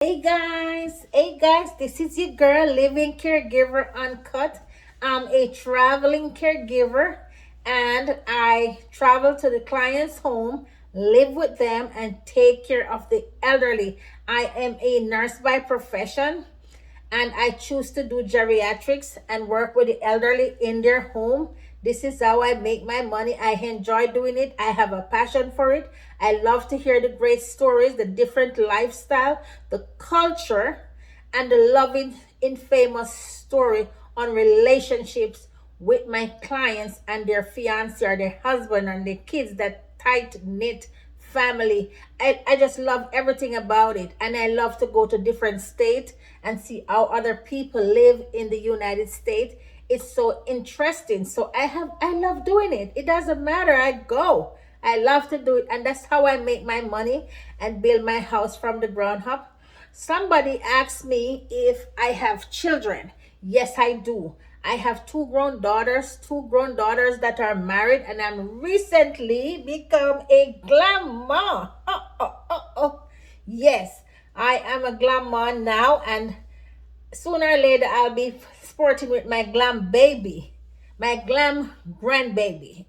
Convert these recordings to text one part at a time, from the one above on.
Hey guys, this is your girl, Living Caregiver Uncut. I'm a traveling caregiver and I travel to the client's home, live with them, and take care of the elderly. I am a nurse by profession and I choose to do geriatrics and work with the elderly in their home. This is how I make my money. I enjoy doing it. I have a passion for it. I love to hear the great stories, the different lifestyle, the culture, and the loving, infamous story on relationships with my clients and their fiance or their husband and their kids, that tight knit family. I just love everything about it. And I love to go to different states and see how other people live in the United States. It's so interesting. So I love doing it. It doesn't matter. I go. I love to do it. And that's how I make my money and build my house from the ground up. Somebody asked me if I have children. Yes, I do. I have two grown daughters that are married, and I'm recently become a grandma. Yes, I am a grandma now, and sooner or later I'll be sporting with my glam baby, my glam grandbaby.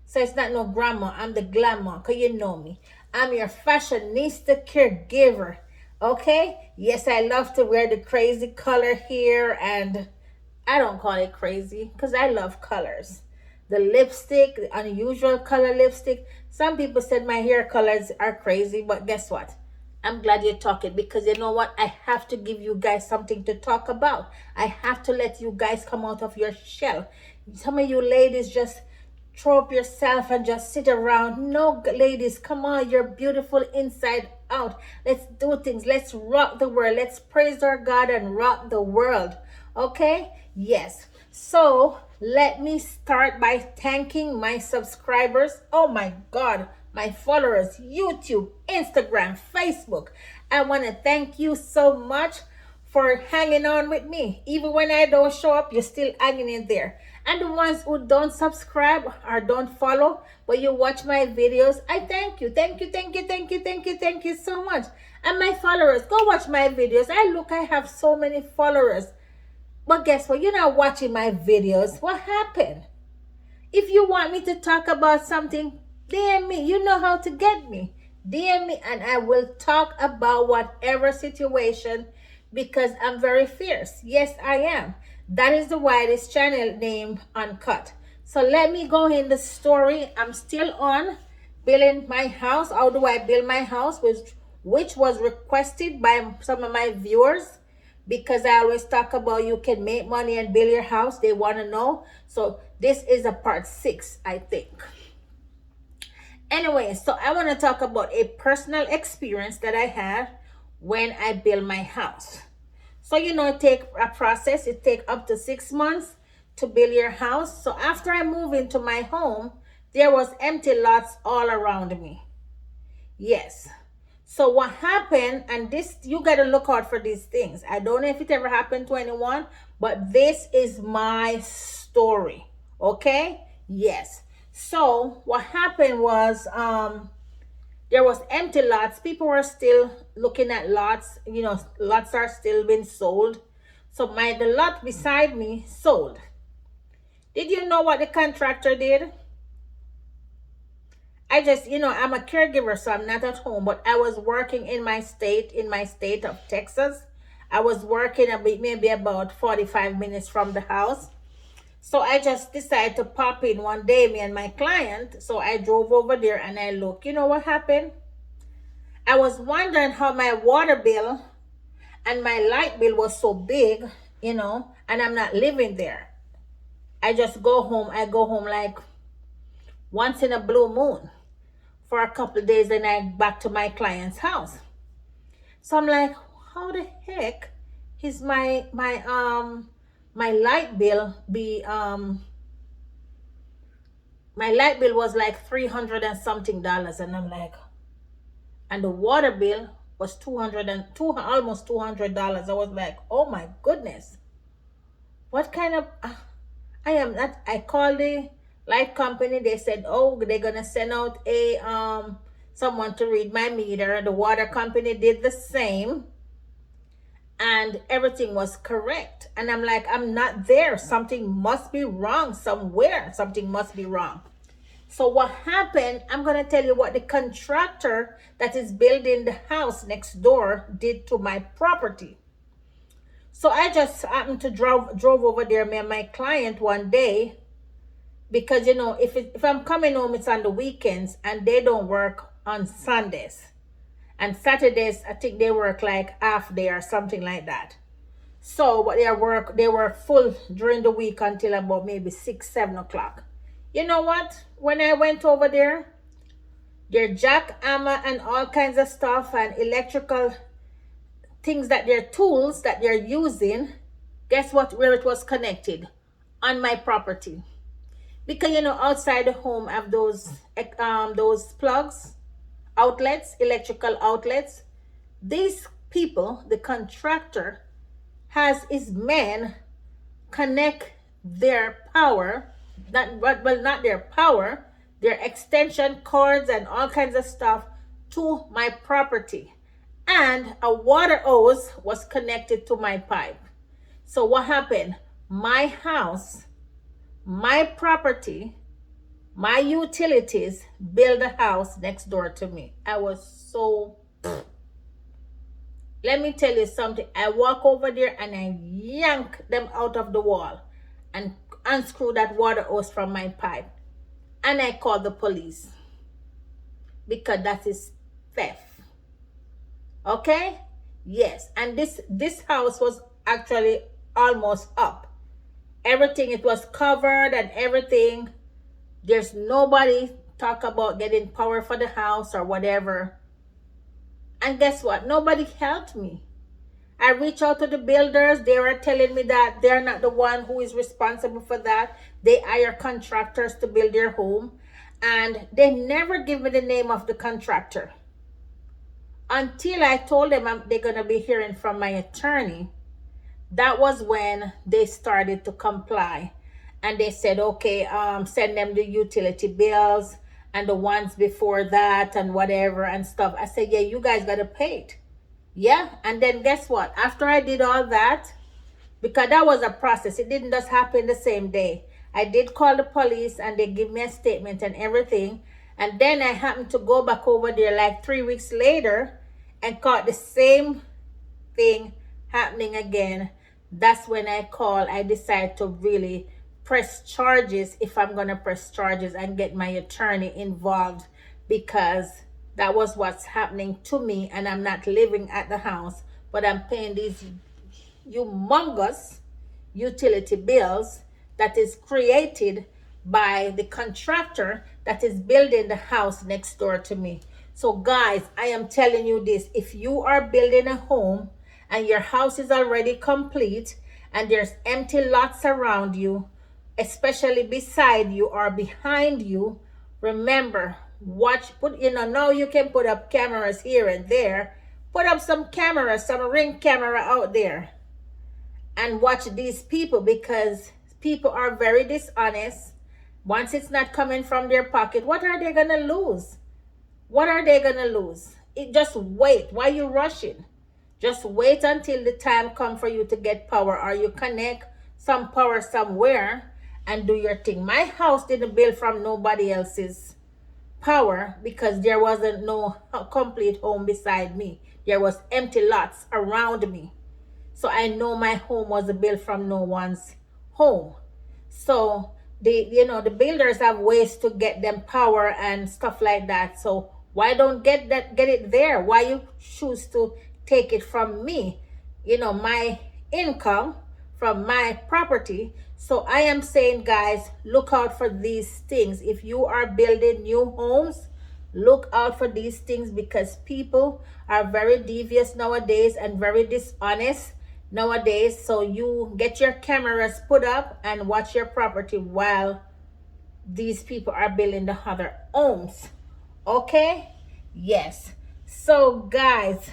So it's not no grandma, I'm the glamour, because you know me. I'm your fashionista caregiver. Okay? Yes, I love to wear the crazy color here, and I don't call it crazy because I love colors. The lipstick, the unusual color lipstick. Some people said my hair colors are crazy, but guess what? I'm glad you're talking, because you know what? I have to give you guys something to talk about. I have to let you guys come out of your shell. Some of you ladies just throw up yourself and just sit around. No, ladies, come on. You're beautiful inside out. Let's do things. Let's rock the world. Let's praise our God and rock the world. Okay? Yes. So let me start by thanking my subscribers. Oh my God, my followers, YouTube, Instagram, Facebook. I want to thank you so much for hanging on with me. Even when I don't show up, you're still hanging in there. And the ones who don't subscribe or don't follow, but you watch my videos, I thank you. Thank you, thank you, thank you, thank you, thank you so much. And my followers, go watch my videos. I have so many followers. But guess what? You're not watching my videos. What happened? If you want me to talk about something, DM me. You know how to get me. DM me and I will talk about whatever situation, because I'm very fierce. Yes, I am. That is the why this channel name Uncut. So let me go in the story. I'm still on building my house. How do I build my house? Which was requested by some of my viewers, because I always talk about you can make money and build your house. They want to know. So this is a part 6, I think. Anyway, so I want to talk about a personal experience that I had when I built my house. So, it take a process. It take up to 6 months to build your house. So after I moved into my home, there was empty lots all around me. Yes. So what happened, and this, you got to look out for these things. I don't know if it ever happened to anyone, but this is my story. Okay? Yes. So what happened was there was empty lots. People were still looking at lots. Lots are still being sold. So the lot beside me sold. Did you know what the contractor did? I just, I'm a caregiver, so I'm not at home, but I was working in my state of Texas. I was working maybe about 45 minutes from the house. So I just decided to pop in one day, me and my client. So I drove over there and I looked. You know what happened? I was wondering how my water bill and my light bill was so big, and I'm not living there. I just go home. I go home like once in a blue moon for a couple of days, and I back to my client's house. So I'm like, how the heck is my light bill my light bill was like $300 and something dollars, and I'm like, and the water bill was almost $200. I was like, oh my goodness, what kind of I am not. I called the light company. They said, oh, they're gonna send out a someone to read my meter. The water company did the same. and everything was correct. And I'm like, I'm not there. Something must be wrong somewhere. Something must be wrong. So what happened, I'm going to tell you what the contractor that is building the house next door did to my property. So I just happened to drove over there, me and my client one day, because you know, if I'm coming home, it's on the weekends, and they don't work on Sundays. And Saturdays, I think they work like half day or something like that. So, but they were full during the week until about maybe 6, 7 o'clock. You know what? When I went over there, their jackhammer and all kinds of stuff and electrical things, that their tools that they're using, guess what? Where it was connected? On my property. Because you know, outside the home have those plugs, outlets, electrical outlets. These people, the contractor, has his men connect their power, not their power, their extension cords and all kinds of stuff to my property. And a water hose was connected to my pipe. So what happened? My house, my property, my utilities build a house next door to me. I was so, let me tell you something. I walk over there and I yank them out of the wall and unscrew that water hose from my pipe. And I call the police, because that is theft. Okay? Yes. And this house was actually almost up. Everything, it was covered and everything. There's nobody talk about getting power for the house or whatever. And guess what? Nobody helped me. I reached out to the builders. They were telling me that they're not the one who is responsible for that. They hire contractors to build their home. And they never give me the name of the contractor. Until I told them they're going to be hearing from my attorney. That was when they started to comply. And they said, okay, send them the utility bills and the ones before that and whatever and stuff. I said, yeah, you guys got to pay it. Yeah. And then guess what? After I did all that, because that was a process, it didn't just happen the same day. I did call the police and they give me a statement and everything. And then I happened to go back over there like 3 weeks later and caught the same thing happening again. That's when I decide to really press charges, if I'm going to press charges, and get my attorney involved, because that was what's happening to me. And I'm not living at the house, but I'm paying these humongous utility bills that is created by the contractor that is building the house next door to me. So guys, I am telling you this: if you are building a home and your house is already complete and there's empty lots around you, especially beside you or behind you, remember, now you can put up cameras here and there. Put up some cameras, some Ring camera out there, and watch these people, because people are very dishonest. Once it's not coming from their pocket, what are they going to lose? What are they going to lose? Just wait. Why are you rushing? Just wait until the time comes for you to get power, or you connect some power somewhere and do your thing. My house didn't build from nobody else's power, because there wasn't no complete home beside me. There was empty lots around me. So I know my home was built from no one's home. So the builders have ways to get them power and stuff like that. So why don't get it there? Why you choose to take it from me? My income from my property. So I am saying, guys, look out for these things. If you are building new homes, look out for these things, because people are very devious nowadays and very dishonest nowadays. So you get your cameras put up and watch your property while these people are building the other homes. Okay? Yes. So guys,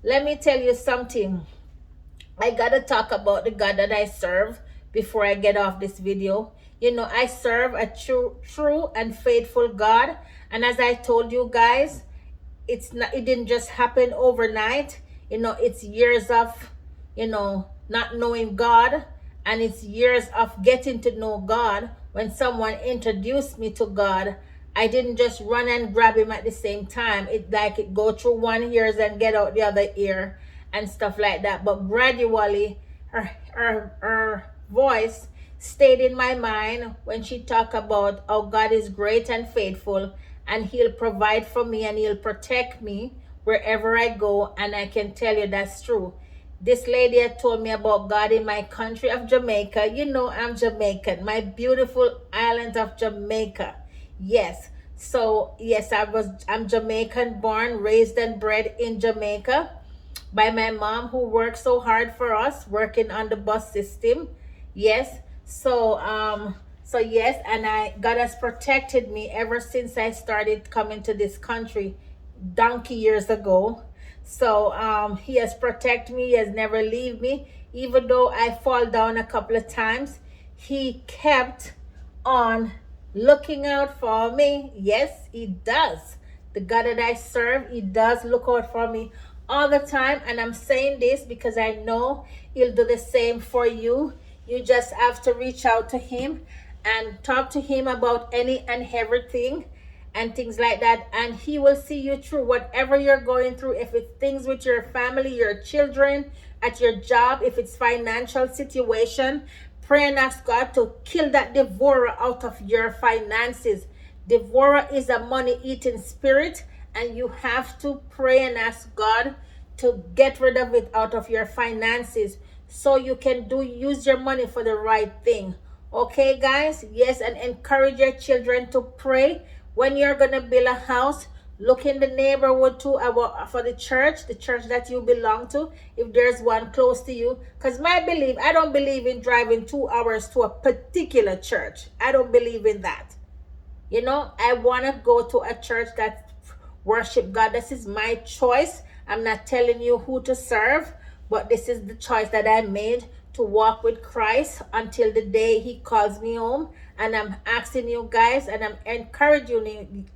let me tell you something. I gotta talk about the God that I serve before I get off this video. I serve a true and faithful God. And as I told you guys, it didn't just happen overnight. It's years of not knowing God, and it's years of getting to know God. When someone introduced me to God, I didn't just run and grab him at the same time. It go through one ears and get out the other ear and stuff like that. But gradually, her voice stayed in my mind when she talked about how God is great and faithful, and he'll provide for me and he'll protect me wherever I go. And I can tell you that's true. This lady had told me about God in my country of Jamaica. I'm Jamaican, my beautiful island of Jamaica. Yes. So yes, I'm Jamaican born, raised and bred in Jamaica by my mom, who worked so hard for us, working on the bus system. Yes. So yes, and God has protected me ever since I started coming to this country donkey years ago. So he has protected me, he has never leave me. Even though I fall down a couple of times, he kept on looking out for me. Yes, he does. The God that I serve, he does look out for me all the time. And I'm saying this because I know he'll do the same for you. You just have to reach out to him and talk to him about any and everything and things like that, and he will see you through whatever you're going through. If it's things with your family, your children, at your job, if it's financial situation, pray and ask God to kill that devourer out of your finances. Devourer is a money eating spirit, and you have to pray and ask God to get rid of it out of your finances so you can use your money for the right thing. Okay, guys? Yes, and encourage your children to pray. When you're going to build a house, look in the neighborhood too for the church that you belong to, if there's one close to you. Because I don't believe in driving 2 hours to a particular church. I don't believe in that. I want to go to a church that worship God. This is my choice. I'm not telling you who to serve, but this is the choice that I made to walk with Christ until the day he calls me home. And I'm asking you guys, and I'm encouraging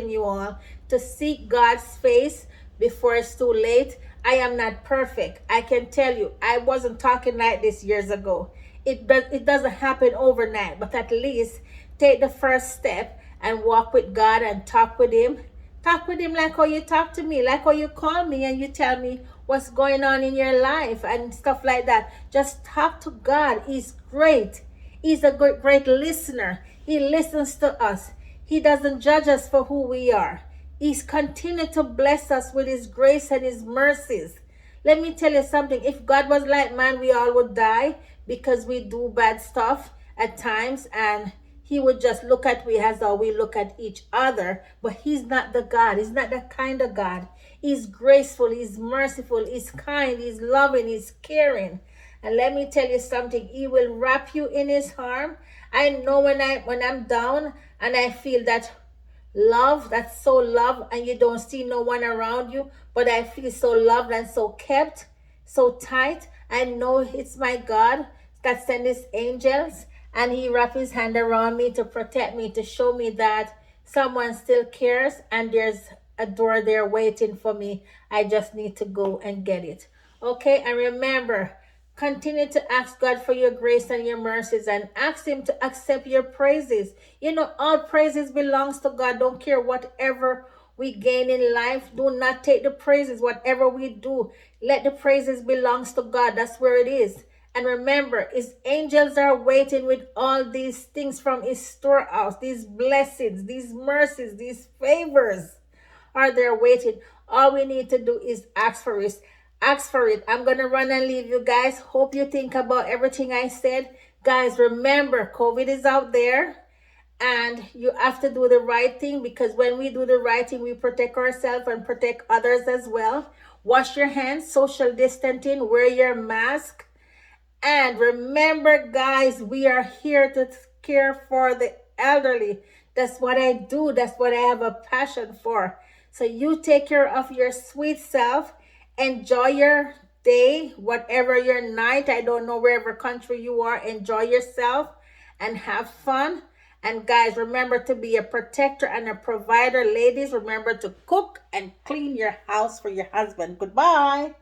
you all to seek God's face before it's too late. I am not perfect. I can tell you, I wasn't talking like this years ago. It doesn't happen overnight, but at least take the first step and walk with God and talk with him. Talk with him like how you talk to me, like how you call me and you tell me what's going on in your life and stuff like that. Just talk to God. He's great. He's a great listener. He listens to us. He doesn't judge us for who we are. He's continued to bless us with his grace and his mercies. Let me tell you something. If God was like man, we all would die because we do bad stuff at times, and he would just look at we as how we look at each other. But he's not the God. He's not that kind of God. He's graceful. He's merciful. He's kind. He's loving. He's caring. And let me tell you something. He will wrap you in his arm. I know when I'm down and I feel that love, that's so love, and you don't see no one around you, but I feel so loved and so kept, so tight. I know it's my God that sent his angels, and he wrapped his hand around me to protect me, to show me that someone still cares and there's a door there waiting for me. I just need to go and get it. Okay, and remember, continue to ask God for your grace and your mercies, and ask him to accept your praises. All praises belongs to God. Don't care whatever we gain in life. Do not take the praises. Whatever we do, let the praises belongs to God. That's where it is. And remember, his angels are waiting with all these things from his storehouse, these blessings, these mercies, these favors are there waiting. All we need to do is ask for it. Ask for it. I'm going to run and leave you guys. Hope you think about everything I said. Guys, remember, COVID is out there, and you have to do the right thing, because when we do the right thing, we protect ourselves and protect others as well. Wash your hands, social distancing, wear your mask. And remember, guys, we are here to care for the elderly. That's what I do. That's what I have a passion for. So you take care of your sweet self. Enjoy your day, whatever your night. I don't know wherever country you are. Enjoy yourself and have fun. And guys, remember to be a protector and a provider. Ladies, remember to cook and clean your house for your husband. Goodbye.